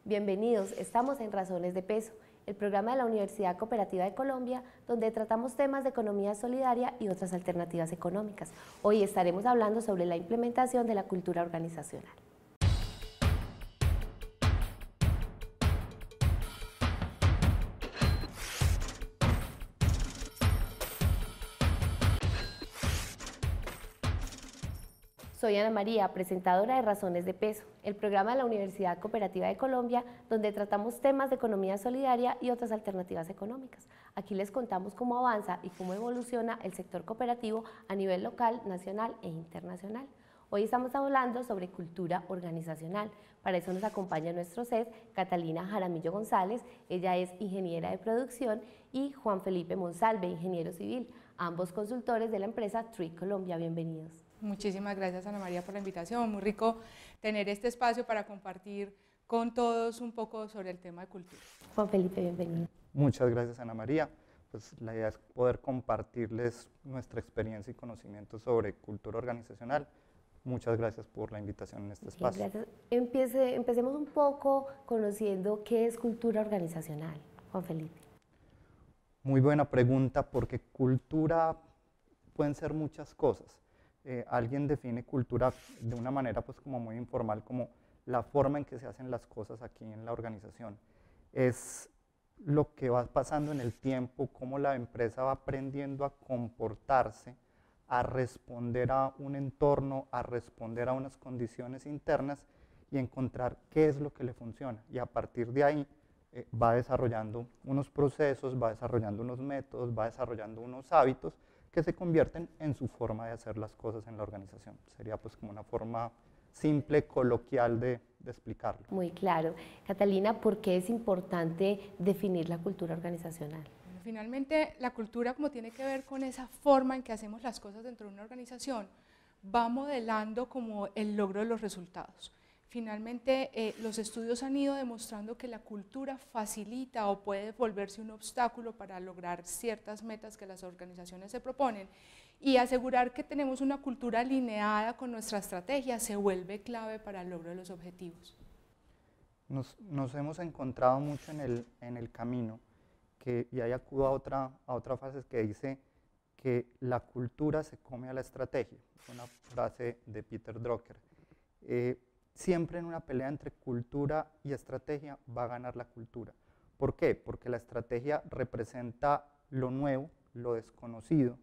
Bienvenidos, estamos en Razones de Peso, el programa de la Universidad Cooperativa de Colombia, donde tratamos temas de economía solidaria y otras alternativas económicas. Hoy estaremos hablando sobre la implementación de la cultura organizacional. Soy Ana María, presentadora de Razones de Peso, el programa de la Universidad Cooperativa de Colombia, donde tratamos temas de economía solidaria y otras alternativas económicas. Aquí les contamos cómo avanza y cómo evoluciona el sector cooperativo a nivel local, nacional e internacional. Hoy estamos hablando sobre cultura organizacional. Para eso nos acompaña nuestro CES, Catalina Jaramillo González, ella es ingeniera de producción, y Juan Felipe Monsalve, ingeniero civil, ambos consultores de la empresa TRI Colombia. Bienvenidos. Muchísimas gracias, Ana María, por la invitación. Muy rico tener este espacio para compartir con todos un poco sobre el tema de cultura. Juan Felipe, bienvenido. Muchas gracias, Ana María. Pues la idea es poder compartirles nuestra experiencia y conocimiento sobre cultura organizacional. Muchas gracias por la invitación en este espacio. Gracias. Empecemos un poco conociendo qué es cultura organizacional. Juan Felipe. Muy buena pregunta, porque cultura pueden ser muchas cosas. Alguien define cultura de una manera pues como muy informal, como la forma en que se hacen las cosas aquí en la organización. Es lo que va pasando en el tiempo, cómo la empresa va aprendiendo a comportarse, a responder a un entorno, a responder a unas condiciones internas y encontrar qué es lo que le funciona. Y a partir de ahí va desarrollando unos procesos, va desarrollando unos métodos, va desarrollando unos hábitos que se convierten en su forma de hacer las cosas en la organización. Sería pues como una forma simple, coloquial de explicarlo. Muy claro. Catalina, ¿por qué es importante definir la cultura organizacional? Bueno, finalmente, la cultura, como tiene que ver con esa forma en que hacemos las cosas dentro de una organización, va modelando como el logro de los resultados. Finalmente, los estudios han ido demostrando que la cultura facilita o puede volverse un obstáculo para lograr ciertas metas que las organizaciones se proponen, y asegurar que tenemos una cultura alineada con nuestra estrategia se vuelve clave para el logro de los objetivos. Nos hemos encontrado mucho en el camino, y ahí acudo a otra frase que dice que la cultura se come a la estrategia. Es una frase de Peter Drucker. Siempre en una pelea entre cultura y estrategia va a ganar la cultura. ¿Por qué? Porque la estrategia representa lo nuevo, lo desconocido,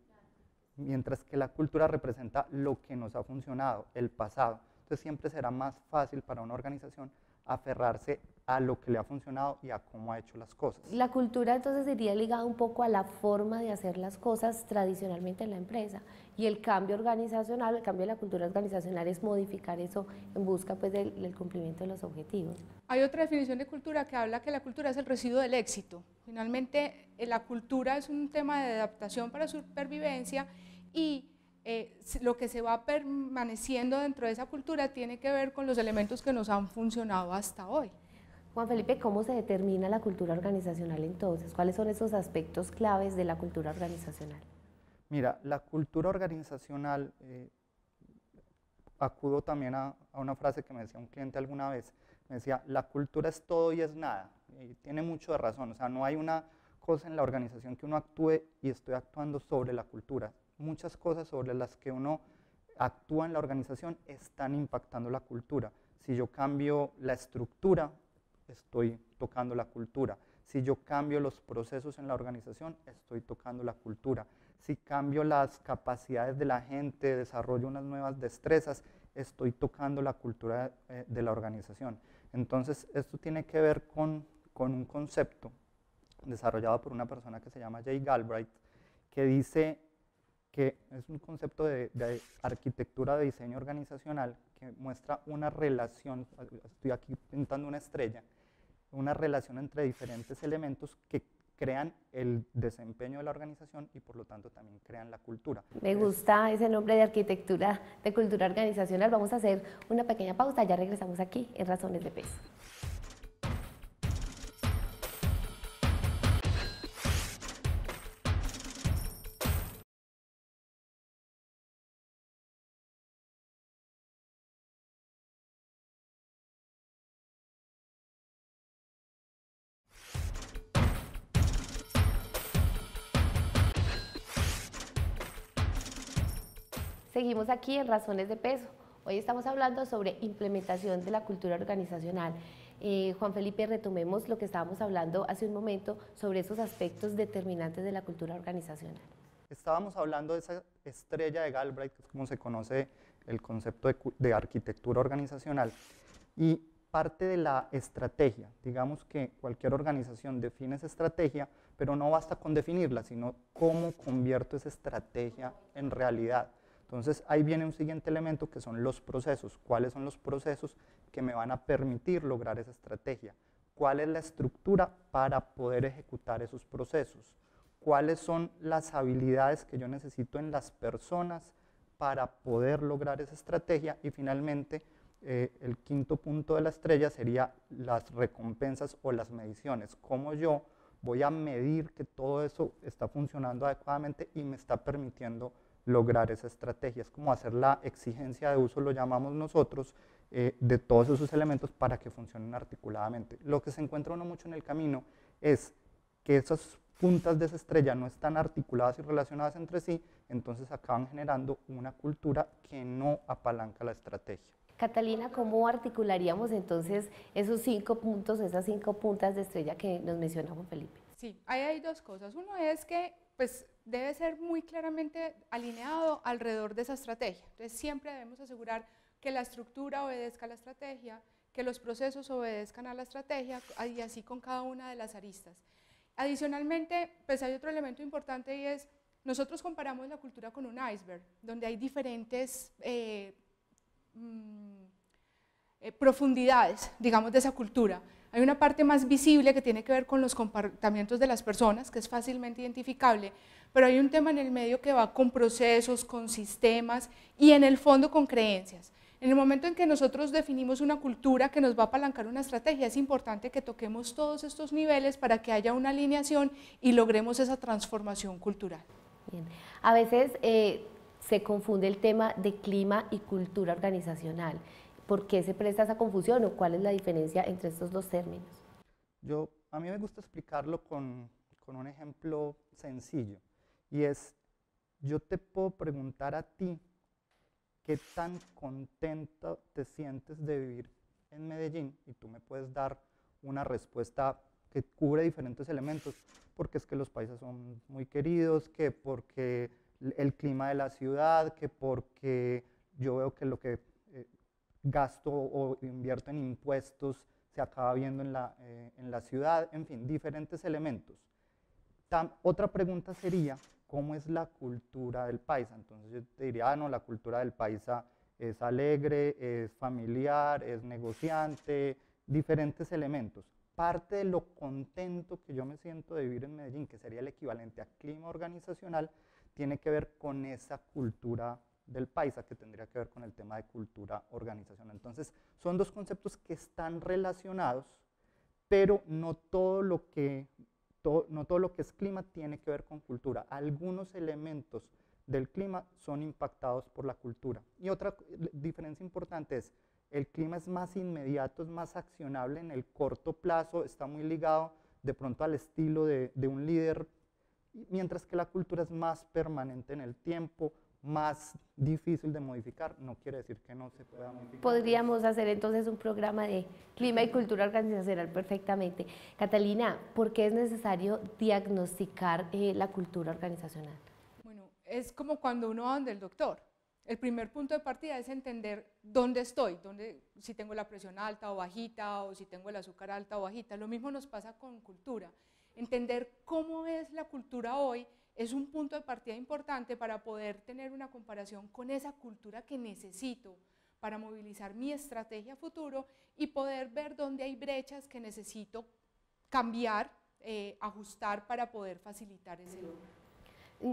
mientras que la cultura representa lo que nos ha funcionado, el pasado. Entonces siempre será más fácil para una organización aferrarse a lo que le ha funcionado y a cómo ha hecho las cosas. La cultura entonces iría ligada un poco a la forma de hacer las cosas tradicionalmente en la empresa, y el cambio organizacional, el cambio de la cultura organizacional es modificar eso en busca pues del cumplimiento de los objetivos. Hay otra definición de cultura que habla que la cultura es el residuo del éxito. Finalmente, la cultura es un tema de adaptación para supervivencia, y lo que se va permaneciendo dentro de esa cultura tiene que ver con los elementos que nos han funcionado hasta hoy. Juan Felipe, ¿cómo se determina la cultura organizacional entonces? ¿Cuáles son esos aspectos claves de la cultura organizacional? Mira, la cultura organizacional, acudo también a una frase que me decía un cliente alguna vez, me decía, la cultura es todo y es nada, y tiene mucho de razón. O sea, no hay una cosa en la organización que uno actúe y estoy actuando sobre la cultura. Muchas cosas sobre las que uno actúa en la organización están impactando la cultura. Si yo cambio la estructura, estoy tocando la cultura. Si yo cambio los procesos en la organización, estoy tocando la cultura. Si cambio las capacidades de la gente, desarrollo unas nuevas destrezas, estoy tocando la cultura de la organización. Entonces, esto tiene que ver con un concepto desarrollado por una persona que se llama Jay Galbraith, que dice que es un concepto de arquitectura de diseño organizacional que muestra una relación, estoy aquí pintando una estrella, una relación entre diferentes elementos que crean el desempeño de la organización y por lo tanto también crean la cultura. Me gusta ese nombre de arquitectura de cultura organizacional. Vamos a hacer una pequeña pausa, ya regresamos aquí en Razones de Peso. Seguimos aquí en Razones de Peso. Hoy estamos hablando sobre implementación de la cultura organizacional. Juan Felipe, retomemos lo que estábamos hablando hace un momento sobre esos aspectos determinantes de la cultura organizacional. Estábamos hablando de esa estrella de Galbraith, que es como se conoce el concepto de arquitectura organizacional, y parte de la estrategia. Digamos que cualquier organización define esa estrategia, pero no basta con definirla, sino cómo convierto esa estrategia en realidad. Entonces ahí viene un siguiente elemento que son los procesos. ¿Cuáles son los procesos que me van a permitir lograr esa estrategia? ¿Cuál es la estructura para poder ejecutar esos procesos? ¿Cuáles son las habilidades que yo necesito en las personas para poder lograr esa estrategia? Y finalmente, el quinto punto de la estrella sería las recompensas o las mediciones. ¿Cómo yo voy a medir que todo eso está funcionando adecuadamente y me está permitiendo lograr esa estrategia? Es como hacer la exigencia de uso, lo llamamos nosotros, de todos esos elementos para que funcionen articuladamente. Lo que se encuentra uno mucho en el camino es que esas puntas de esa estrella no están articuladas y relacionadas entre sí, entonces acaban generando una cultura que no apalanca la estrategia. Catalina, ¿cómo articularíamos entonces esos 5 puntos, esas 5 puntas de estrella que nos menciona Juan Felipe? Sí, ahí hay dos cosas. Uno es que pues, debe ser muy claramente alineado alrededor de esa estrategia. Entonces siempre debemos asegurar que la estructura obedezca a la estrategia, que los procesos obedezcan a la estrategia y así con cada una de las aristas. Adicionalmente, pues hay otro elemento importante y es, nosotros comparamos la cultura con un iceberg, donde hay diferentes profundidades, digamos, de esa cultura. Hay una parte más visible que tiene que ver con los comportamientos de las personas, que es fácilmente identificable, pero hay un tema en el medio que va con procesos, con sistemas y en el fondo con creencias. En el momento en que nosotros definimos una cultura que nos va a apalancar una estrategia, es importante que toquemos todos estos niveles para que haya una alineación y logremos esa transformación cultural. Bien. A veces se confunde el tema de clima y cultura organizacional. ¿Por qué se presta esa confusión o cuál es la diferencia entre estos dos términos? A mí me gusta explicarlo con un ejemplo sencillo, y es, yo te puedo preguntar a ti qué tan contento te sientes de vivir en Medellín, y tú me puedes dar una respuesta que cubre diferentes elementos, porque es que los paisas son muy queridos, que porque el clima de la ciudad, que porque yo veo que lo que gasto o invierto en impuestos se acaba viendo en la ciudad, en fin, diferentes elementos. Otra pregunta sería, ¿cómo es la cultura del paisa? Entonces yo te diría, no, la cultura del paisa es alegre, es familiar, es negociante, diferentes elementos. Parte de lo contento que yo me siento de vivir en Medellín, que sería el equivalente a clima organizacional, tiene que ver con esa cultura del paisa, que tendría que ver con el tema de cultura organizacional. Entonces, son dos conceptos que están relacionados, pero no todo lo que es clima tiene que ver con cultura. Algunos elementos del clima son impactados por la cultura. Y otra diferencia importante es, el clima es más inmediato, es más accionable en el corto plazo, está muy ligado de pronto al estilo de un líder, mientras que la cultura es más permanente en el tiempo, más difícil de modificar. No quiere decir que no se pueda modificar. Podríamos hacer entonces un programa de clima y cultura organizacional perfectamente. Catalina, ¿por qué es necesario diagnosticar la cultura organizacional? Bueno, es como cuando uno va donde el doctor. El primer punto de partida es entender dónde estoy, si tengo la presión alta o bajita, o si tengo el azúcar alta o bajita. Lo mismo nos pasa con cultura. Entender cómo es la cultura hoy es un punto de partida importante para poder tener una comparación con esa cultura que necesito para movilizar mi estrategia futuro y poder ver dónde hay brechas que necesito cambiar, ajustar para poder facilitar ese logro.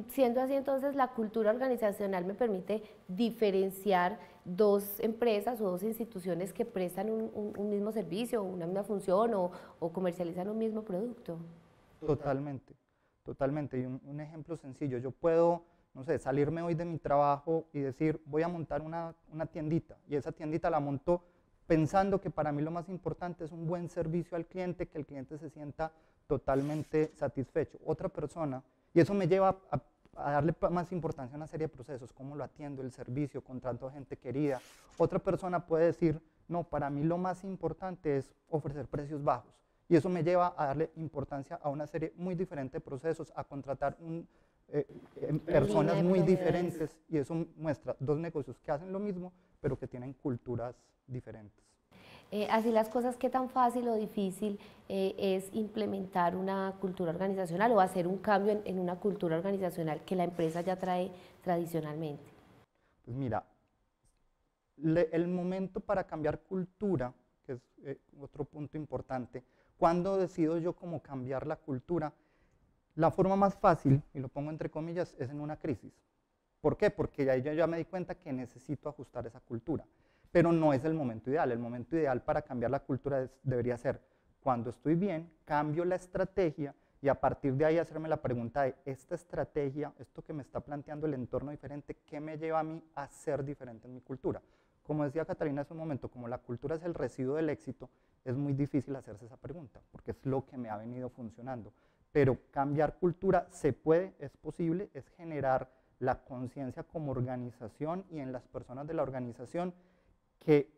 Siendo así, entonces, la cultura organizacional me permite diferenciar dos empresas o dos instituciones que prestan un mismo servicio, una misma función o comercializan un mismo producto. Totalmente, totalmente. Y un ejemplo sencillo, yo puedo, no sé, salirme hoy de mi trabajo y decir, voy a montar una tiendita, y esa tiendita la monto pensando que para mí lo más importante es un buen servicio al cliente, que el cliente se sienta totalmente satisfecho. Otra persona, y eso me lleva a darle más importancia a una serie de procesos, cómo lo atiendo, el servicio, contrato a gente querida. Otra persona puede decir, no, para mí lo más importante es ofrecer precios bajos. Y eso me lleva a darle importancia a una serie muy diferente de procesos, a contratar personas muy diferentes, y eso muestra dos negocios que hacen lo mismo, pero que tienen culturas diferentes. Así las cosas, ¿qué tan fácil o difícil es implementar una cultura organizacional o hacer un cambio en una cultura organizacional que la empresa ya trae tradicionalmente? Pues mira, el momento para cambiar cultura, que es otro punto importante, cuando decido yo cómo cambiar la cultura, la forma más fácil, y lo pongo entre comillas, es en una crisis. ¿Por qué? Porque ahí yo ya me di cuenta que necesito ajustar esa cultura. Pero no es el momento ideal. El momento ideal para cambiar la cultura debería ser cuando estoy bien, cambio la estrategia y a partir de ahí hacerme la pregunta de esta estrategia, esto que me está planteando el entorno diferente, ¿qué me lleva a mí a ser diferente en mi cultura? Como decía Catalina hace un momento, como la cultura es el residuo del éxito, es muy difícil hacerse esa pregunta porque es lo que me ha venido funcionando. Pero cambiar cultura se puede, es posible, es generar la conciencia como organización y en las personas de la organización que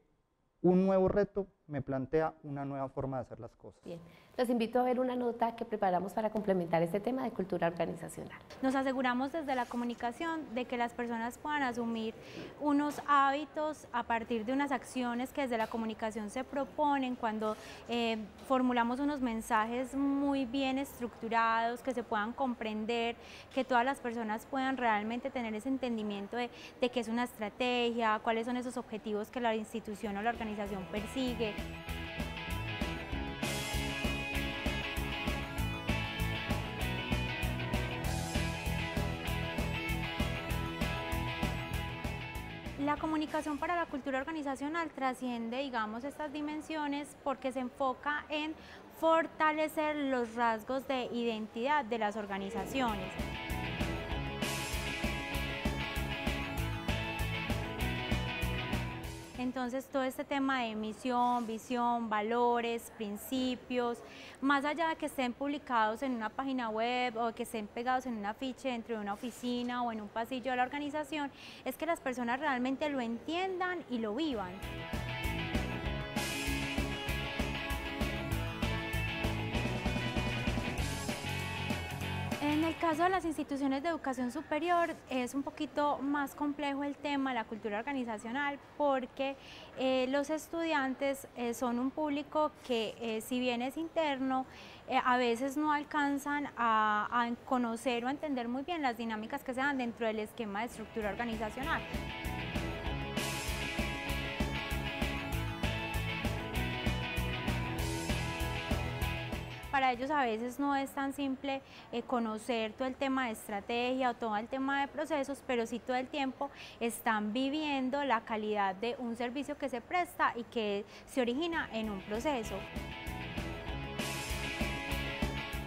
un nuevo reto me plantea una nueva forma de hacer las cosas. Bien, los invito a ver una nota que preparamos para complementar este tema de cultura organizacional. Nos aseguramos desde la comunicación de que las personas puedan asumir unos hábitos a partir de unas acciones que desde la comunicación se proponen cuando formulamos unos mensajes muy bien estructurados, que se puedan comprender, que todas las personas puedan realmente tener ese entendimiento de qué es una estrategia, cuáles son esos objetivos que la institución o la organización persigue. La comunicación para la cultura organizacional trasciende, digamos, estas dimensiones porque se enfoca en fortalecer los rasgos de identidad de las organizaciones. Entonces, todo este tema de misión, visión, valores, principios, más allá de que estén publicados en una página web o que estén pegados en un afiche dentro de una oficina o en un pasillo de la organización, es que las personas realmente lo entiendan y lo vivan. En el caso de las instituciones de educación superior es un poquito más complejo el tema, la cultura organizacional, porque los estudiantes son un público que si bien es interno, a veces no alcanzan a conocer o a entender muy bien las dinámicas que se dan dentro del esquema de estructura organizacional. Para ellos a veces no es tan simple conocer todo el tema de estrategia o todo el tema de procesos, pero sí todo el tiempo están viviendo la calidad de un servicio que se presta y que se origina en un proceso.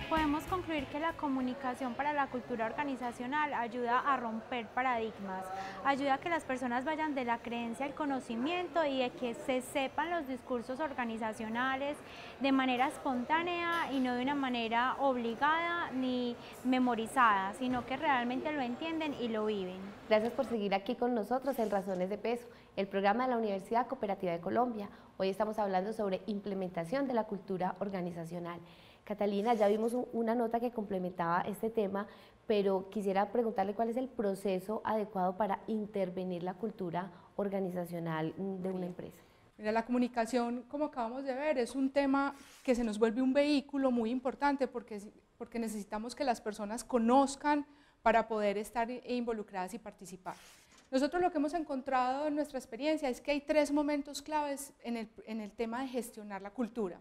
Podemos concluir que la comunicación para la cultura organizacional ayuda a romper paradigmas, ayuda a que las personas vayan de la creencia al conocimiento y de que se sepan los discursos organizacionales de manera espontánea y no de una manera obligada ni memorizada, sino que realmente lo entienden y lo viven. Gracias por seguir aquí con nosotros en Razones de Peso, el programa de la Universidad Cooperativa de Colombia. Hoy estamos hablando sobre implementación de la cultura organizacional. Catalina, ya vimos una nota que complementaba este tema, pero quisiera preguntarle cuál es el proceso adecuado para intervenir la cultura organizacional de una empresa. Mira, la comunicación, como acabamos de ver, es un tema que se nos vuelve un vehículo muy importante porque necesitamos que las personas conozcan para poder estar involucradas y participar. Nosotros lo que hemos encontrado en nuestra experiencia es que hay 3 momentos claves en el tema de gestionar la cultura.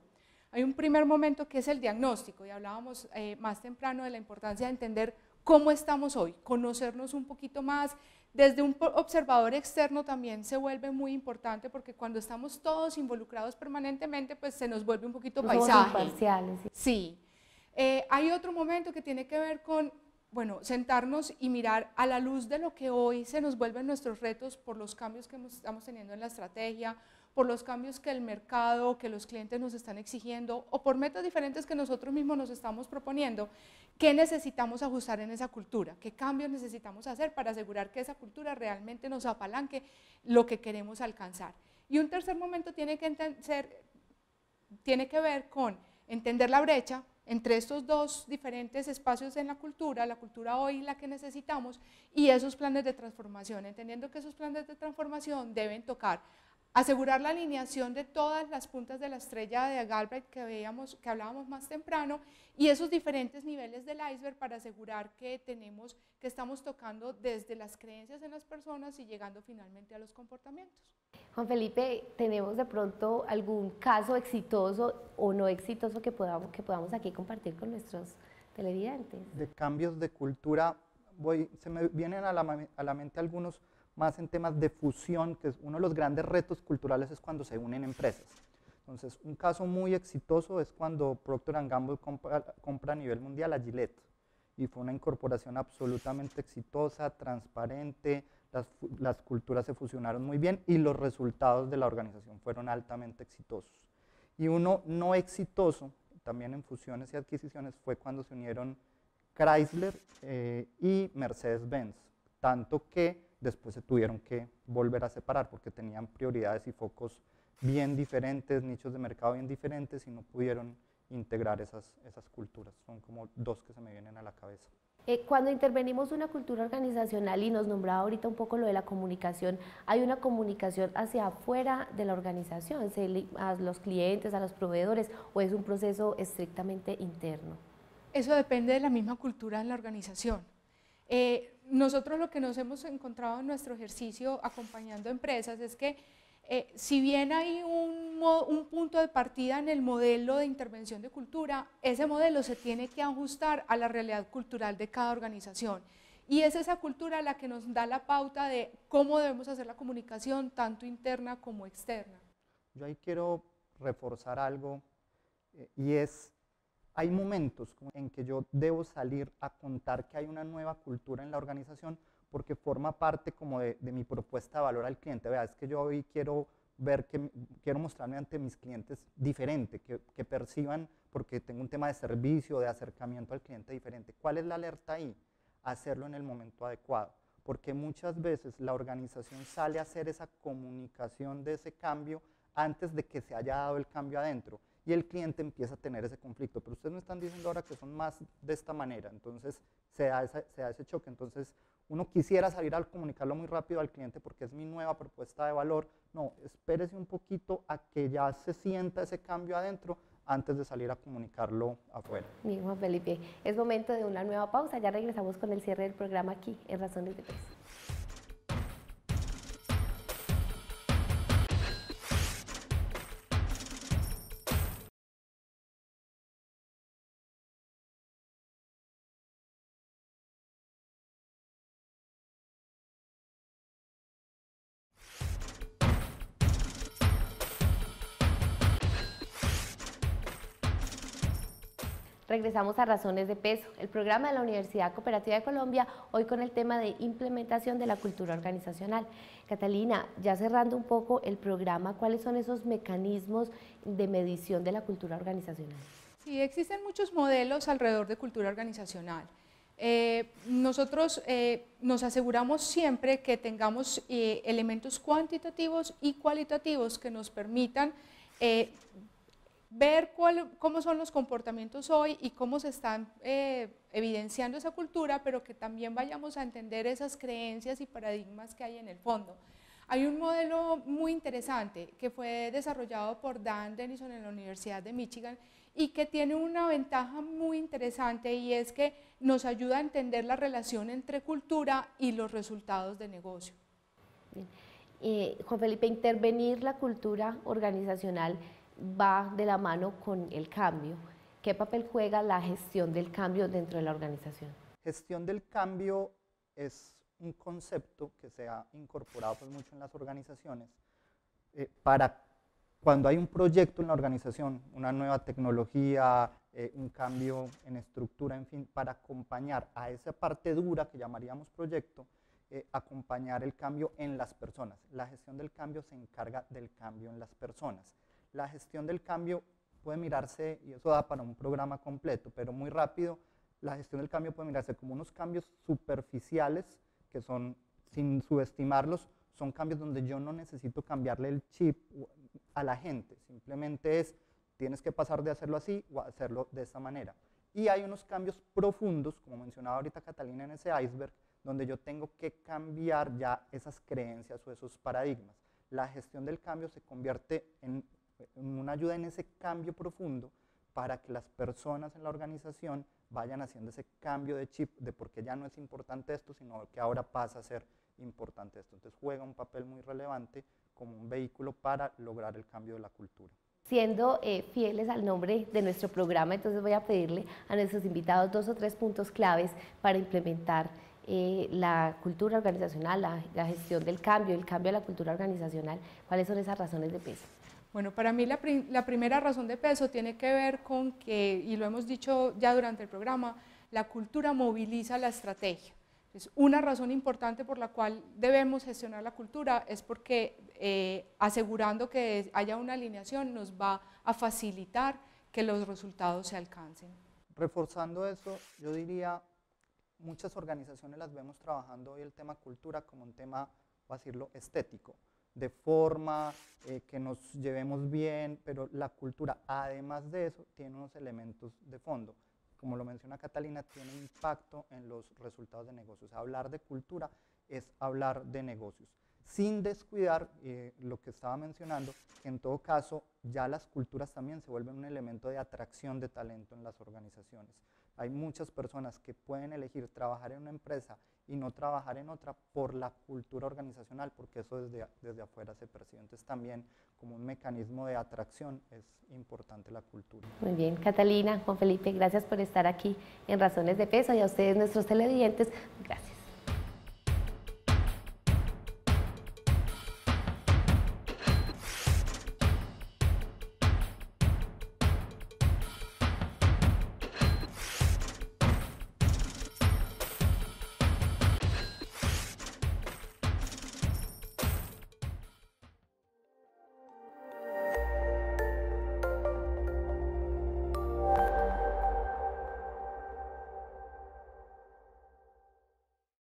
Hay un primer momento que es el diagnóstico, y hablábamos más temprano de la importancia de entender cómo estamos hoy, conocernos un poquito más. Desde un observador externo también se vuelve muy importante porque cuando estamos todos involucrados permanentemente, pues se nos vuelve un poquito paisaje. Somos imparciales. Sí. Hay otro momento que tiene que ver con, bueno, sentarnos y mirar a la luz de lo que hoy se nos vuelven nuestros retos por los cambios que estamos teniendo en la estrategia, por los cambios que el mercado, que los clientes nos están exigiendo o por metas diferentes que nosotros mismos nos estamos proponiendo, ¿qué necesitamos ajustar en esa cultura? ¿Qué cambios necesitamos hacer para asegurar que esa cultura realmente nos apalanque lo que queremos alcanzar? Y un tercer momento tiene que ver con entender la brecha entre estos dos diferentes espacios en la cultura hoy la que necesitamos, y esos planes de transformación, entendiendo que esos planes de transformación deben tocar asegurar la alineación de todas las puntas de la estrella de Galbraith que hablábamos más temprano, y esos diferentes niveles del iceberg para asegurar que estamos tocando desde las creencias en las personas y llegando finalmente a los comportamientos. Juan Felipe, ¿tenemos de pronto algún caso exitoso o no exitoso que podamos aquí compartir con nuestros televidentes? De cambios de cultura, se me vienen a la mente algunos más en temas de fusión, que es uno de los grandes retos culturales es cuando se unen empresas. Entonces, un caso muy exitoso es cuando Procter & Gamble compra a nivel mundial a Gillette, y fue una incorporación absolutamente exitosa, transparente, las culturas se fusionaron muy bien y los resultados de la organización fueron altamente exitosos. Y uno no exitoso, también en fusiones y adquisiciones, fue cuando se unieron Chrysler y Mercedes-Benz, tanto que después se tuvieron que volver a separar porque tenían prioridades y focos bien diferentes, nichos de mercado bien diferentes, y no pudieron integrar esas culturas. Son como dos que se me vienen a la cabeza. Cuando intervenimos una cultura organizacional, y nos nombraba ahorita un poco lo de la comunicación, ¿hay una comunicación hacia afuera de la organización, a los clientes, a los proveedores, o es un proceso estrictamente interno? Eso depende de la misma cultura en la organización. Nosotros lo que nos hemos encontrado en nuestro ejercicio acompañando empresas es que si bien hay un punto de partida en el modelo de intervención de cultura, ese modelo se tiene que ajustar a la realidad cultural de cada organización. Y es esa cultura la que nos da la pauta de cómo debemos hacer la comunicación, tanto interna como externa. Yo ahí quiero reforzar algo, y es, hay momentos en que yo debo salir a contar que hay una nueva cultura en la organización, porque forma parte como de mi propuesta de valor al cliente. Vea, es que yo hoy quiero mostrarme ante mis clientes diferente, que perciban, porque tengo un tema de servicio, de acercamiento al cliente diferente. ¿Cuál es la alerta ahí? Hacerlo en el momento adecuado, porque muchas veces la organización sale a hacer esa comunicación de ese cambio antes de que se haya dado el cambio adentro, y el cliente empieza a tener ese conflicto. Pero ustedes me están diciendo ahora que son más de esta manera, entonces se da ese choque. Entonces uno quisiera salir a comunicarlo muy rápido al cliente porque es mi nueva propuesta de valor. No, espérese un poquito a que ya se sienta ese cambio adentro antes de salir a comunicarlo afuera. Bien, Juan Felipe, es momento de una nueva pausa. Ya regresamos con el cierre del programa aquí en Razones de Peso. Regresamos a Razones de Peso, el programa de la Universidad Cooperativa de Colombia, hoy con el tema de implementación de la cultura organizacional. Catalina, ya cerrando un poco el programa, ¿cuáles son esos mecanismos de medición de la cultura organizacional? Sí, existen muchos modelos alrededor de cultura organizacional. Nosotros nos aseguramos siempre que tengamos elementos cuantitativos y cualitativos que nos permitan ver cómo son los comportamientos hoy y cómo se están evidenciando esa cultura, pero que también vayamos a entender esas creencias y paradigmas que hay en el fondo. Hay un modelo muy interesante que fue desarrollado por Dan Denison en la Universidad de Michigan y que tiene una ventaja muy interesante, y es que nos ayuda a entender la relación entre cultura y los resultados de negocio. Juan Felipe, intervenir la cultura organizacional va de la mano con el cambio. ¿Qué papel juega la gestión del cambio dentro de la organización? Gestión del cambio es un concepto que se ha incorporado pues mucho en las organizaciones para cuando hay un proyecto en la organización, una nueva tecnología, un cambio en estructura, en fin, para acompañar a esa parte dura que llamaríamos proyecto, acompañar el cambio en las personas. La gestión del cambio se encarga del cambio en las personas. La gestión del cambio puede mirarse, y eso da para un programa completo, pero muy rápido, la gestión del cambio puede mirarse como unos cambios superficiales, que son, sin subestimarlos, son cambios donde yo no necesito cambiarle el chip a la gente, simplemente es, tienes que pasar de hacerlo así o a hacerlo de esta manera. Y hay unos cambios profundos, como mencionaba ahorita Catalina en ese iceberg, donde yo tengo que cambiar ya esas creencias o esos paradigmas. La gestión del cambio se convierte en una ayuda en ese cambio profundo para que las personas en la organización vayan haciendo ese cambio de chip de por qué ya no es importante esto, sino que ahora pasa a ser importante esto. Entonces juega un papel muy relevante como un vehículo para lograr el cambio de la cultura. Siendo fieles al nombre de nuestro programa, entonces voy a pedirle a nuestros invitados 2 o 3 puntos claves para implementar la cultura organizacional, la gestión del cambio, el cambio de la cultura organizacional. ¿Cuáles son esas razones de peso? Bueno, para mí la primera razón de peso tiene que ver con que, y lo hemos dicho ya durante el programa, la cultura moviliza la estrategia. Entonces, una razón importante por la cual debemos gestionar la cultura es porque asegurando que haya una alineación nos va a facilitar que los resultados se alcancen. Reforzando eso, yo diría, muchas organizaciones las vemos trabajando hoy el tema cultura como un tema, voy a decirlo, estético, de forma, que nos llevemos bien, pero la cultura, además de eso, tiene unos elementos de fondo. Como lo menciona Catalina, tiene impacto en los resultados de negocios. Hablar de cultura es hablar de negocios, sin descuidar lo que estaba mencionando, que en todo caso ya las culturas también se vuelven un elemento de atracción de talento en las organizaciones. Hay muchas personas que pueden elegir trabajar en una empresa y no trabajar en otra por la cultura organizacional, porque eso desde afuera se percibe. Entonces también como un mecanismo de atracción es importante la cultura. Muy bien, Catalina, Juan Felipe, gracias por estar aquí en Razones de Peso y a ustedes, nuestros televidentes, gracias.